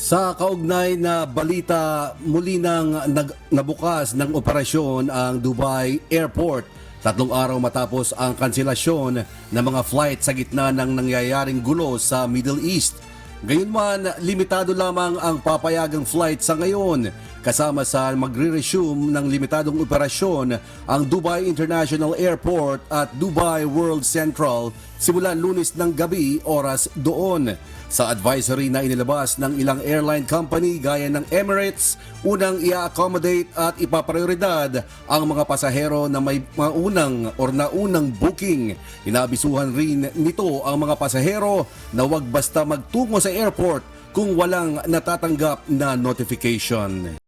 Sa kaugnay na balita, muli nang nabukas ng operasyon ang Dubai Airport 3 araw matapos ang kanselasyon ng mga flight sa gitna ng nangyayaring gulo sa Middle East. Gayunman, limitado lamang ang papayagang flight sa ngayon kasama sa magre-resume ng limitadong operasyon ang Dubai International Airport at Dubai World Central simula Lunes ng gabi oras doon. Sa advisory na inilabas ng ilang airline company gaya ng Emirates, unang i-accommodate at ipaprioridad ang mga pasahero na may naunang booking. Inabisuhan rin nito ang mga pasahero na huwag basta magtungo sa airport kung walang natatanggap na notification.